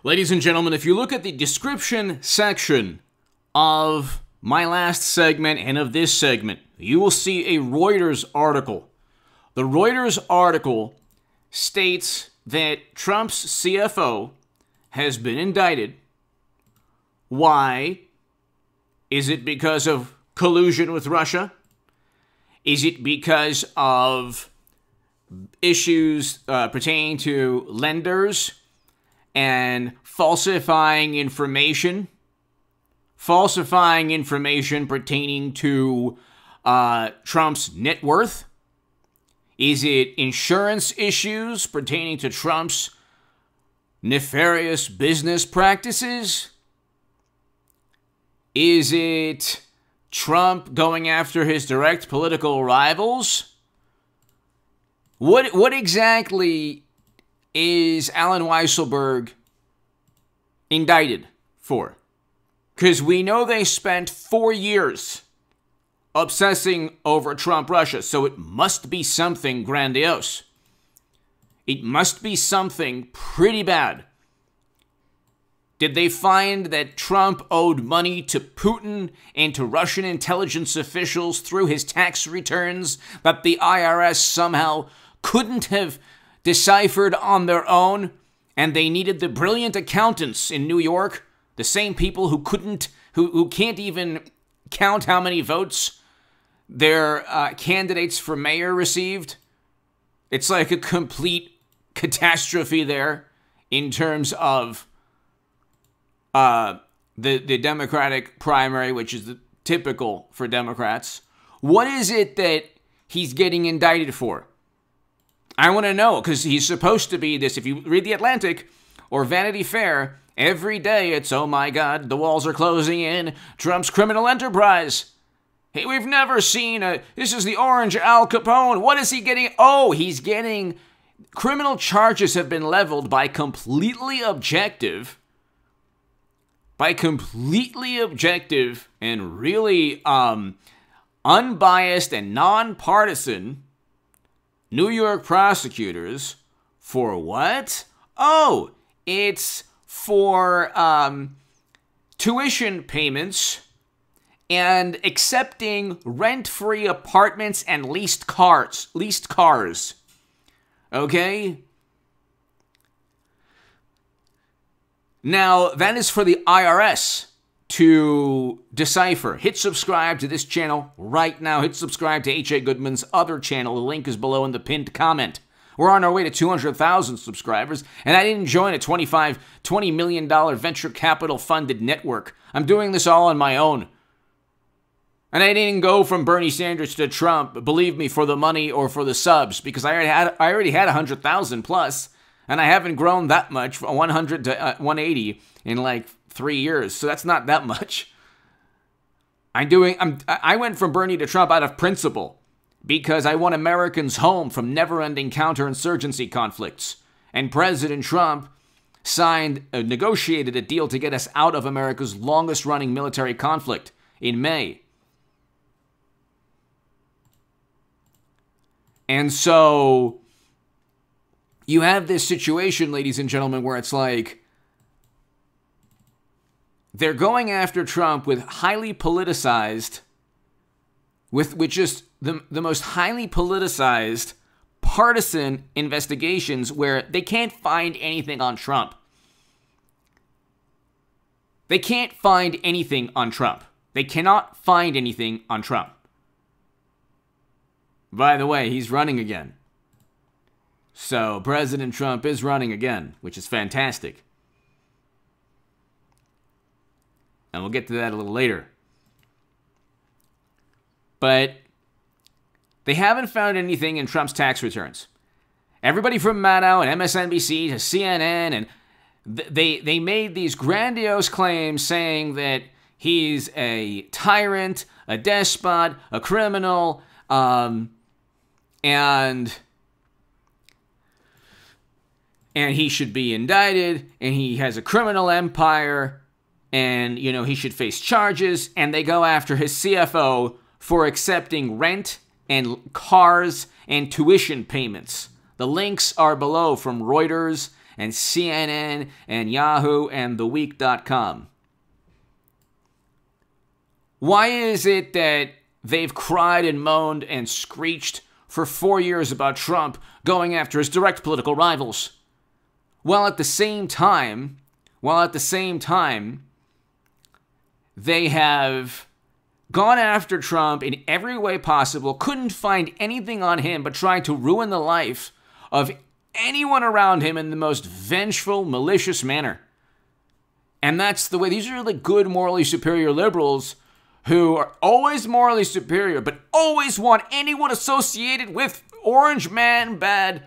Ladies and gentlemen, if you look at the description section of my last segment and of this segment, you will see a Reuters article. The Reuters article states that Trump's CFO has been indicted. Why? Is it because of collusion with Russia? Is it because of issues pertaining to lenders and falsifying information pertaining to Trump's net worth? Is it insurance issues pertaining to Trump's nefarious business practices? Is it Trump going after his direct political rivals? What exactly is Alan Weisselberg indicted for? Because we know they spent 4 years obsessing over Trump-Russia, so it must be something grandiose. It must be something pretty bad. Did they find that Trump owed money to Putin and to Russian intelligence officials through his tax returns that the IRS somehow couldn't have deciphered on their own, and they needed the brilliant accountants in New York, the same people who can't even count how many votes their candidates for mayor received? It's like a complete catastrophe there in terms of the Democratic primary, which is the typical for Democrats. What is it that he's getting indicted for? I want to know, because he's supposed to be this. If you read The Atlantic or Vanity Fair, every day it's, oh my God, the walls are closing in, Trump's criminal enterprise. Hey, we've never seen this is the Orange Al Capone. What is he getting? Oh, he's getting, criminal charges have been leveled by completely objective and really unbiased and nonpartisan New York prosecutors for what? Oh, it's for tuition payments and accepting rent-free apartments and leased cars. Okay? Now, that is for the IRS to decipher. Hit subscribe to this channel right now. Hit subscribe to H.A. Goodman's other channel. The link is below in the pinned comment. We're on our way to 200,000 subscribers, and I didn't join a $20 million venture capital funded network. I'm doing this all on my own. And I didn't go from Bernie Sanders to Trump, believe me, for the money or for the subs, because I already had 100,000 plus, and I haven't grown that much from 100 to 180 in like 3 years, so that's not that much. I went from Bernie to Trump out of principle because I want Americans home from never-ending counterinsurgency conflicts. And President Trump negotiated a deal to get us out of America's longest-running military conflict in May. And so you have this situation, ladies and gentlemen, where it's like they're going after Trump with highly politicized, with just the most highly politicized partisan investigations where they can't find anything on Trump. They can't find anything on Trump. They cannot find anything on Trump. By the way, he's running again. So President Trump is running again, which is fantastic. And we'll get to that a little later. But they haven't found anything in Trump's tax returns. Everybody from Maddow and MSNBC to CNN, and they made these grandiose claims saying that he's a tyrant, a despot, a criminal, and he should be indicted, and he has a criminal empire, and, you know, he should face charges, and they go after his CFO for accepting rent and cars and tuition payments. The links are below from Reuters and CNN and Yahoo and TheWeek.com. Why is it that they've cried and moaned and screeched for 4 years about Trump going after his direct political rivals, while at the same time, they have gone after Trump in every way possible, couldn't find anything on him, but tried to ruin the life of anyone around him in the most vengeful, malicious manner? And that's the way, these are the good, morally superior liberals who are always morally superior, but always want anyone associated with Orange Man bad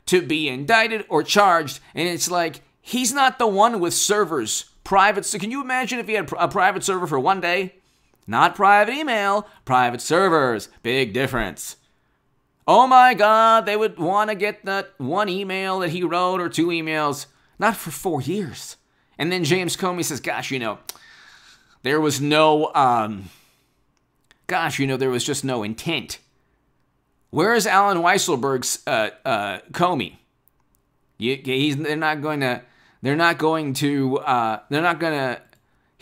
to be indicted or charged. And it's like, he's not the one with servers, private. So can you imagine if he had a private server for one day? Not private email, private servers. Big difference. Oh my God, they would want to get that one email that he wrote or two emails, not for 4 years. And then James Comey says, gosh, there was no, there was just no intent. Where is Alan Weisselberg's Comey? He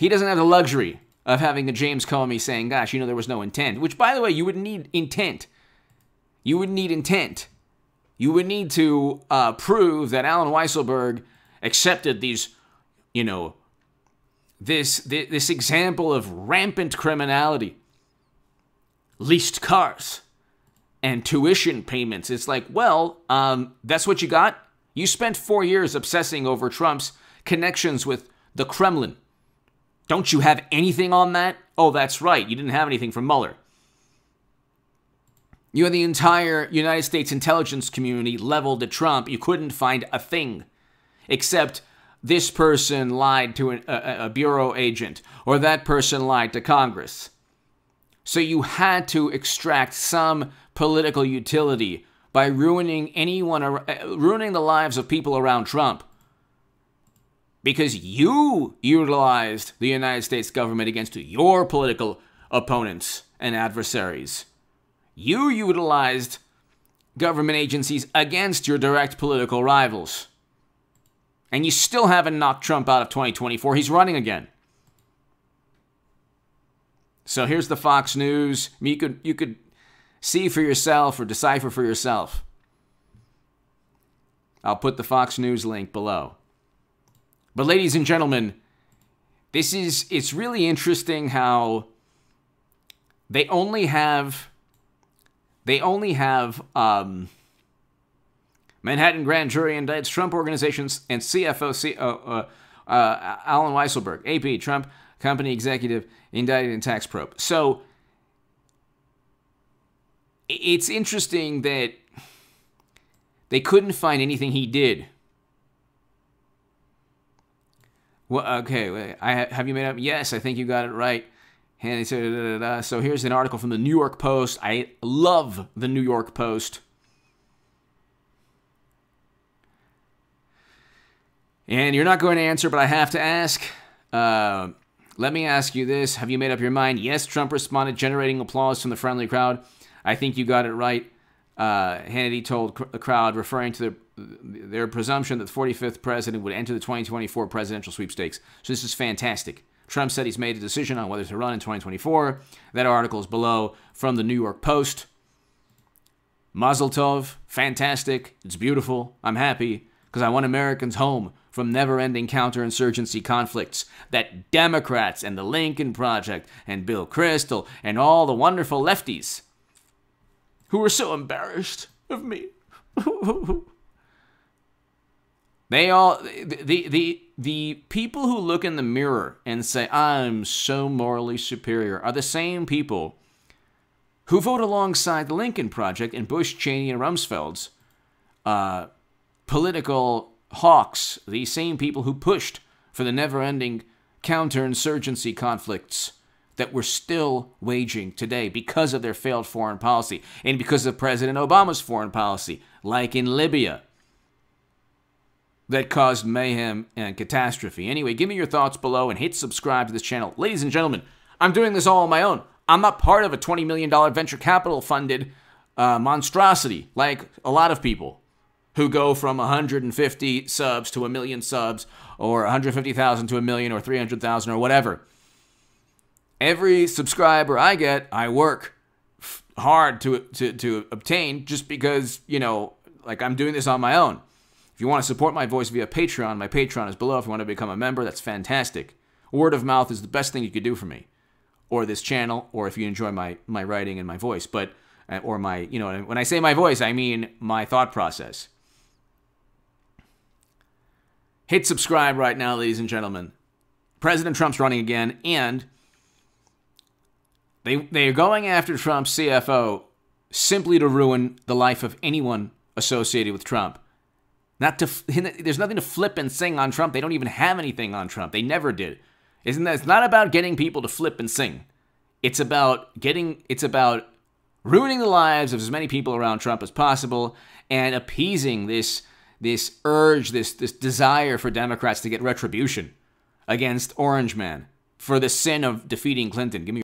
doesn't have the luxury of having a James Comey saying, gosh, there was no intent. Which, by the way, you would need intent. You would need intent. You would need to prove that Alan Weisselberg accepted these, this example of rampant criminality, leased cars, and tuition payments. It's like, well, that's what you got? You spent 4 years obsessing over Trump's connections with the Kremlin. Don't you have anything on that? Oh, that's right. You didn't have anything from Mueller. You had the entire United States intelligence community leveled at Trump. You couldn't find a thing except this person lied to a bureau agent, or that person lied to Congress. So you had to extract some political utility by ruining the lives of people around Trump. Because you utilized the United States government against your political opponents and adversaries. You utilized government agencies against your direct political rivals. And you still haven't knocked Trump out of 2024. He's running again. So here's the Fox News. You could see for yourself or decipher for yourself. I'll put the Fox News link below. But ladies and gentlemen, it's really interesting how they only have Manhattan grand jury indicts Trump organizations and CFO Alan Weisselberg, AP, Trump company executive indicted in tax probe. So it's interesting that they couldn't find anything he did. Well, okay, have you made up? Yes, I think you got it right. And he said, so here's an article from the New York Post. I love the New York Post. And you're not going to answer, but I have to ask. Let me ask you this. Have you made up your mind? Yes, Trump responded, generating applause from the friendly crowd. I think you got it right. Hannity told the crowd, referring to their presumption that the 45th president would enter the 2024 presidential sweepstakes. So this is fantastic. Trump said he's made a decision on whether to run in 2024. That article is below from the New York Post. Mazel tov. Fantastic. It's beautiful. I'm happy because I want Americans home from never-ending counterinsurgency conflicts that Democrats and the Lincoln Project and Bill Kristol and all the wonderful lefties who were so embarrassed of me. The people who look in the mirror and say, I'm so morally superior, are the same people who vote alongside the Lincoln Project and Bush, Cheney, and Rumsfeld's political hawks, the same people who pushed for the never-ending counterinsurgency conflicts that we're still waging today because of their failed foreign policy and because of President Obama's foreign policy, like in Libya, that caused mayhem and catastrophe. Anyway, give me your thoughts below and hit subscribe to this channel. Ladies and gentlemen, I'm doing this all on my own. I'm not part of a $20 million venture capital funded monstrosity like a lot of people. who go from 150 subs to 1 million subs, or 150,000 to 1 million, or 300,000, or whatever. Every subscriber I get, I work hard to obtain, just because, like, I'm doing this on my own. If you want to support my voice via Patreon, my Patreon is below. If you want to become a member, that's fantastic. Word of mouth is the best thing you could do for me, or this channel, or if you enjoy my writing and my voice, or my, when I say my voice, I mean my thought process. Hit subscribe right now, ladies and gentlemen. President Trump's running again, and they are going after Trump's CFO simply to ruin the life of anyone associated with Trump. There's nothing to flip and sing on Trump. They don't even have anything on Trump. They never did. It's not about getting people to flip and sing. It's about ruining the lives of as many people around Trump as possible, and appeasing this urge, this desire for Democrats to get retribution against Orange Man for the sin of defeating Clinton. Give me your